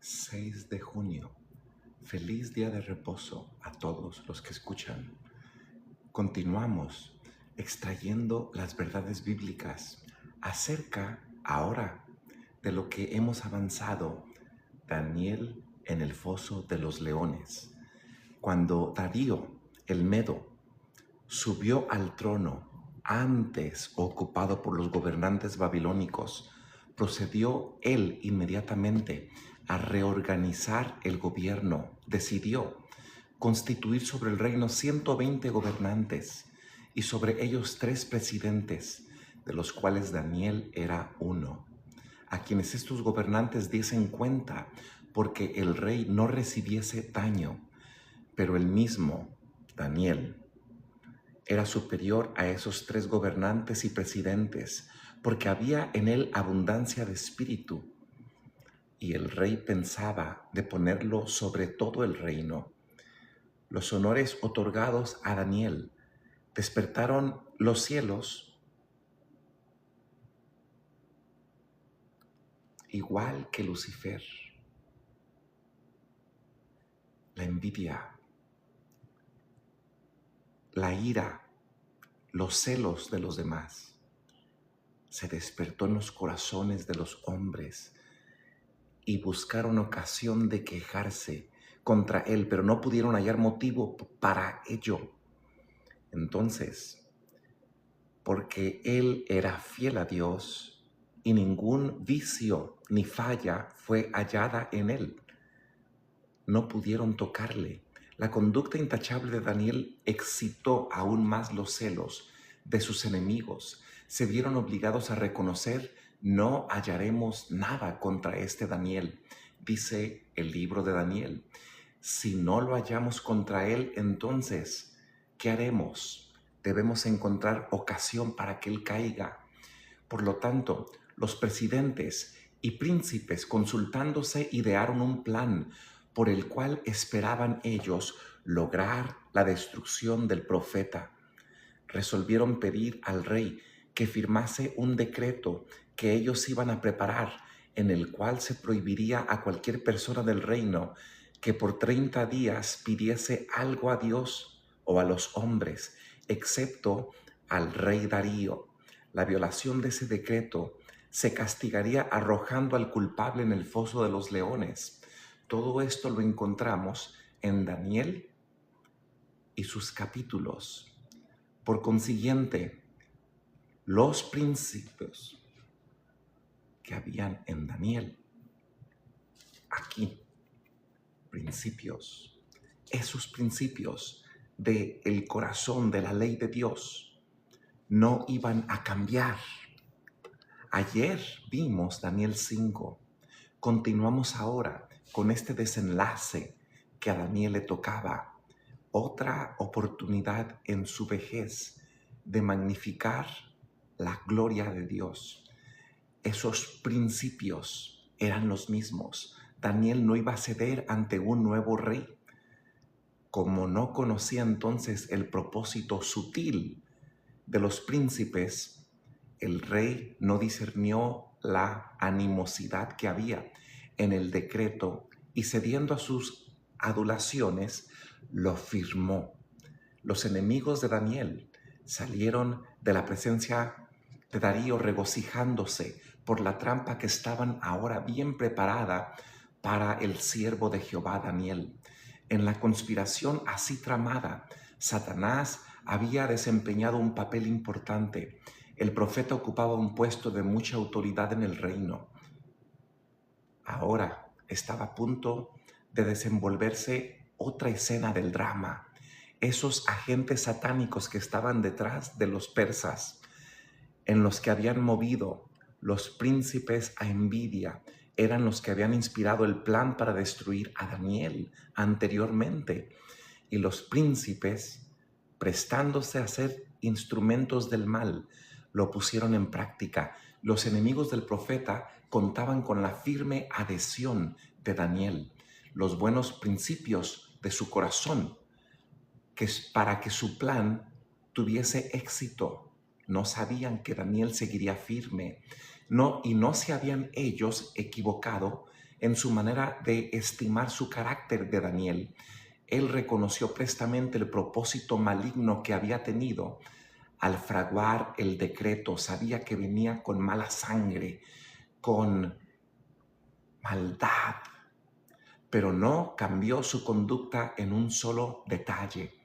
6 de junio. Feliz día de reposo a todos los que escuchan. Continuamos extrayendo las verdades bíblicas acerca ahora de lo que hemos avanzado. Daniel en el foso de los leones. Cuando Darío el Medo subió al trono antes ocupado por los gobernantes babilónicos, procedió él inmediatamente a reorganizar el gobierno. Decidió constituir sobre el reino 120 gobernantes y sobre ellos 3 presidentes, de los cuales Daniel era uno, a quienes estos gobernantes diesen cuenta porque el rey no recibiese daño, pero el mismo Daniel era superior a esos 3 gobernantes y presidentes, porque había en él abundancia de espíritu, y el rey pensaba de ponerlo sobre todo el reino. Los honores otorgados a Daniel despertaron los cielos, igual que Lucifer. La envidia, la ira, los celos de los demás se despertó en los corazones de los hombres y buscaron ocasión de quejarse contra él, pero no pudieron hallar motivo para ello. Entonces, porque él era fiel a Dios y ningún vicio ni falla fue hallada en él, no pudieron tocarle. La conducta intachable de Daniel excitó aún más los celos de sus enemigos. Se vieron obligados a reconocer: no hallaremos nada contra este Daniel, dice el libro de Daniel. Si no lo hallamos contra él, entonces, ¿qué haremos? Debemos encontrar ocasión para que él caiga. Por lo tanto, los presidentes y príncipes, consultándose, idearon un plan por el cual esperaban ellos lograr la destrucción del profeta. Resolvieron pedir al rey que firmase un decreto que ellos iban a preparar, en el cual se prohibiría a cualquier persona del reino que por 30 días pidiese algo a Dios o a los hombres, excepto al rey Darío. La violación de ese decreto se castigaría arrojando al culpable en el foso de los leones. Todo esto lo encontramos en Daniel y sus capítulos. Por consiguiente, los principios que habían en Daniel, aquí, principios, esos principios del corazón de la ley de Dios, no iban a cambiar. Ayer vimos Daniel 5. Continuamos ahora con este desenlace que a Daniel le tocaba. Otra oportunidad en su vejez de magnificar la gloria de Dios. Esos principios eran los mismos. Daniel no iba a ceder ante un nuevo rey. Como no conocía entonces el propósito sutil de los príncipes, el rey no discernió la animosidad que había en el decreto y, cediendo a sus adulaciones, lo firmó. Los enemigos de Daniel salieron de la presencia de Darío regocijándose por la trampa que estaban ahora bien preparada para el siervo de Jehová Daniel. En la conspiración así tramada, Satanás había desempeñado un papel importante. El profeta ocupaba un puesto de mucha autoridad en el reino. Ahora estaba a punto de desenvolverse otra escena del drama. Esos agentes satánicos que estaban detrás de los persas, en los que habían movido los príncipes a envidia, eran los que habían inspirado el plan para destruir a Daniel anteriormente. Y los príncipes, prestándose a ser instrumentos del mal, lo pusieron en práctica. Los enemigos del profeta contaban con la firme adhesión de Daniel, los buenos principios de su corazón, que para que su plan tuviese éxito. No sabían que Daniel seguiría firme, y no se habían ellos equivocado en su manera de estimar su carácter de Daniel. Él reconoció prestamente el propósito maligno que había tenido al fraguar el decreto. Sabía que venía con mala sangre, con maldad, pero no cambió su conducta en un solo detalle.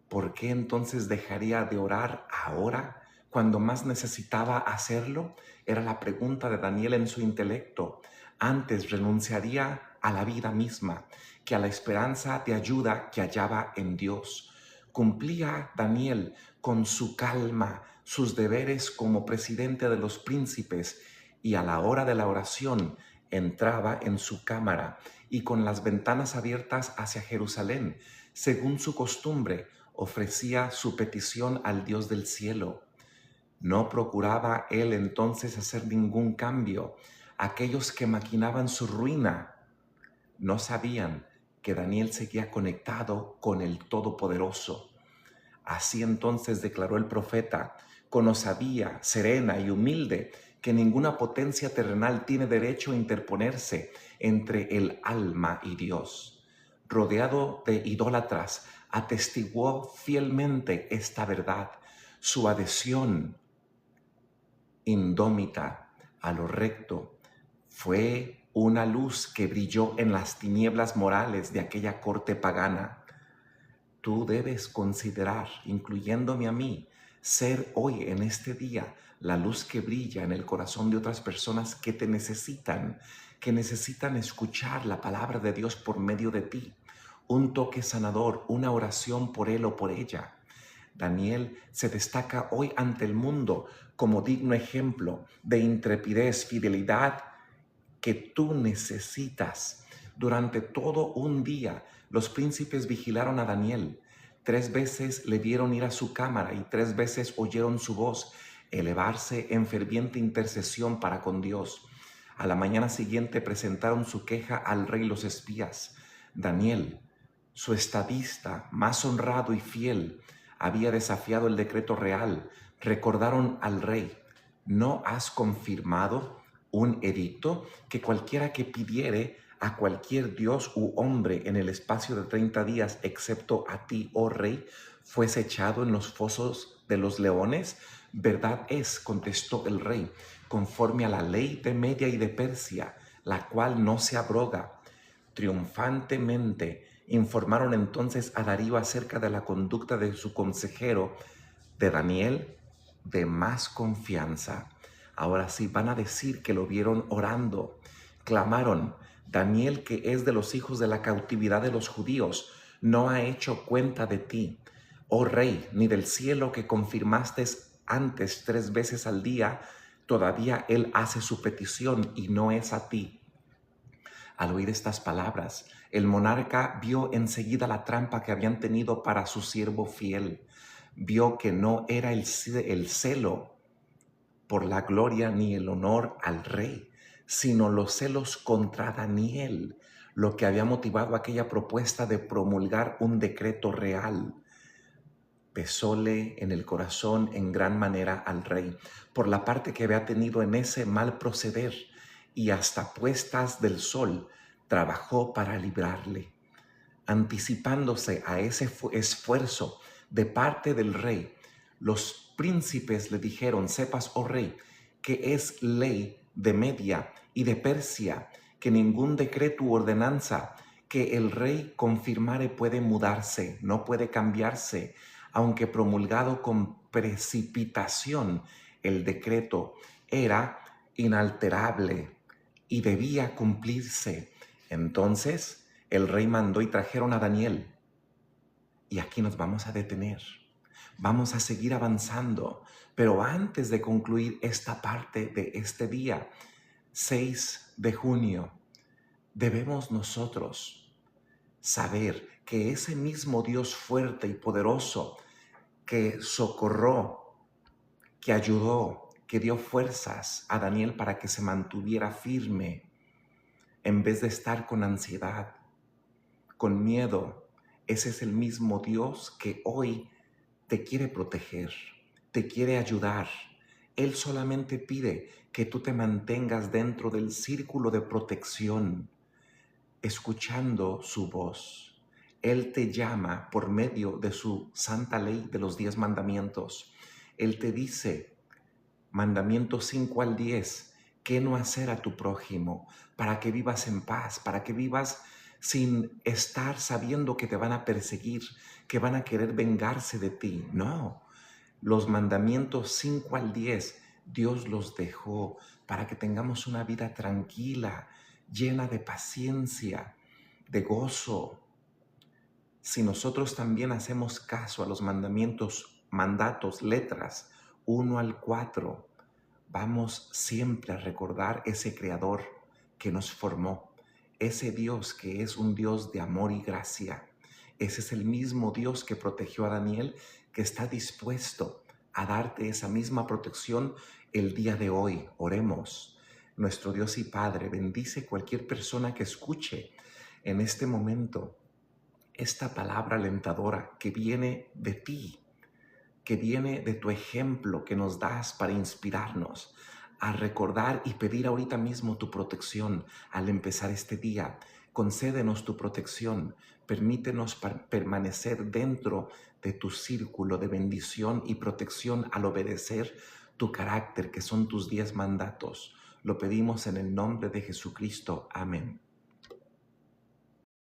¿Por qué entonces dejaría de orar ahora cuando más necesitaba hacerlo? Era la pregunta de Daniel en su intelecto. Antes renunciaría a la vida misma que a la esperanza de ayuda que hallaba en Dios. Cumplía Daniel con su calma sus deberes como presidente de los príncipes y a la hora de la oración entraba en su cámara y con las ventanas abiertas hacia Jerusalén, según su costumbre, ofrecía su petición al Dios del cielo. No procuraba él entonces hacer ningún cambio. Aquellos que maquinaban su ruina no sabían que Daniel seguía conectado con el Todopoderoso. Así entonces declaró el profeta, con osadía, serena y humilde, que ninguna potencia terrenal tiene derecho a interponerse entre el alma y Dios. Rodeado de idólatras, atestiguó fielmente esta verdad. Su adhesión indómita a lo recto fue una luz que brilló en las tinieblas morales de aquella corte pagana. Tú debes considerar, incluyéndome a mí, ser hoy en este día la luz que brilla en el corazón de otras personas que te necesitan, que necesitan escuchar la palabra de Dios por medio de ti. Un toque sanador, una oración por él o por ella. Daniel se destaca hoy ante el mundo como digno ejemplo de intrepidez, fidelidad que tú necesitas. Durante todo un día, los príncipes vigilaron a Daniel. 3 veces le vieron ir a su cámara y 3 veces oyeron su voz elevarse en ferviente intercesión para con Dios. A la mañana siguiente presentaron su queja al rey los espías. Daniel, su estadista más honrado y fiel, había desafiado el decreto real. Recordaron al rey: ¿no has confirmado un edicto que cualquiera que pidiere a cualquier dios u hombre en el espacio de 30 días, excepto a ti, oh rey, fuese echado en los fosos de los leones? Verdad es, contestó el rey, conforme a la ley de Media y de Persia, la cual no se abroga. Triunfantemente informaron entonces a Darío acerca de la conducta de su consejero, de Daniel, de más confianza. Ahora sí van a decir que lo vieron orando. Clamaron: Daniel, que es de los hijos de la cautividad de los judíos, no ha hecho cuenta de ti, oh rey, ni del cielo que confirmaste antes 3 veces al día. Todavía él hace su petición y no es a ti. Al oír estas palabras, el monarca vio enseguida la trampa que habían tenido para su siervo fiel. Vio que no era el celo por la gloria ni el honor al rey, sino los celos contra Daniel, lo que había motivado aquella propuesta de promulgar un decreto real. Pesóle en el corazón en gran manera al rey por la parte que había tenido en ese mal proceder, y hasta puestas del sol trabajó para librarle. Anticipándose a ese esfuerzo de parte del rey, los príncipes le dijeron: sepas, oh rey, que es ley de Media y de Persia que ningún decreto u ordenanza que el rey confirmare puede mudarse, no puede cambiarse, aunque promulgado con precipitación. El decreto era inalterable y debía cumplirse. Entonces el rey mandó y trajeron a Daniel. Y aquí nos vamos a detener. Vamos a seguir avanzando, pero antes de concluir esta parte de este día, 6 de junio, debemos nosotros saber que ese mismo Dios fuerte y poderoso que socorrió, que ayudó, que dio fuerzas a Daniel para que se mantuviera firme, en vez de estar con ansiedad, con miedo, ese es el mismo Dios que hoy te quiere proteger, te quiere ayudar Él solamente pide que tú te mantengas dentro del círculo de protección, escuchando su voz. Él te llama por medio de su santa ley de los 10 mandamientos. Él te dice, mandamientos 5 al 10, qué no hacer a tu prójimo, para que vivas en paz, para que vivas sin estar sabiendo que te van a perseguir, que van a querer vengarse de ti. No, los mandamientos 5 al 10, Dios los dejó para que tengamos una vida tranquila, llena de paciencia, de gozo. Si nosotros también hacemos caso a los mandamientos, mandatos, letras 1 al 4, vamos siempre a recordar ese Creador que nos formó, ese Dios que es un Dios de amor y gracia. Ese es el mismo Dios que protegió a Daniel, que está dispuesto a darte esa misma protección el día de hoy. Oremos. Nuestro Dios y Padre, bendice cualquier persona que escuche en este momento esta palabra alentadora que viene de ti, que viene de tu ejemplo que nos das para inspirarnos a recordar y pedir ahorita mismo tu protección al empezar este día. Concédenos tu protección, permítenos permanecer dentro de tu círculo de bendición y protección al obedecer tu carácter, que son tus 10 mandatos. Lo pedimos en el nombre de Jesucristo. Amén.